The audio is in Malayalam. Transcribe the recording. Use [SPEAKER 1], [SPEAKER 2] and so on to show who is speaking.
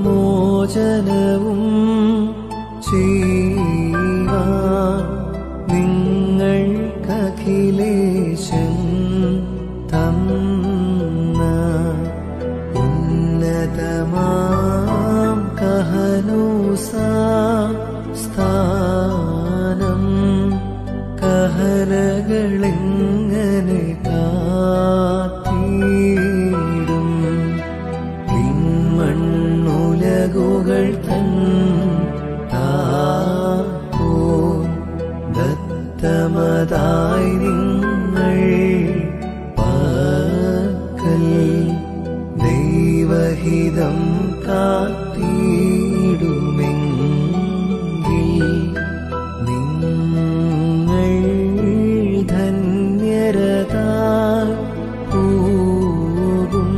[SPEAKER 1] മോചനവും ചെയ്യുവാൻ നിങ്ങൾക്കഖിലേശൻ തന്ന ഉന്നതമാം കഹനൂസ സ്ഥാനം കഹനകളെങ്ങനെ കാത്തിടും പിൻമണ്ണുലകുകൾ തൻ താക്കോ ദത്തമതായി നിങ്ങൾ പക്കൽ ദൈവഹിതം കാത്തി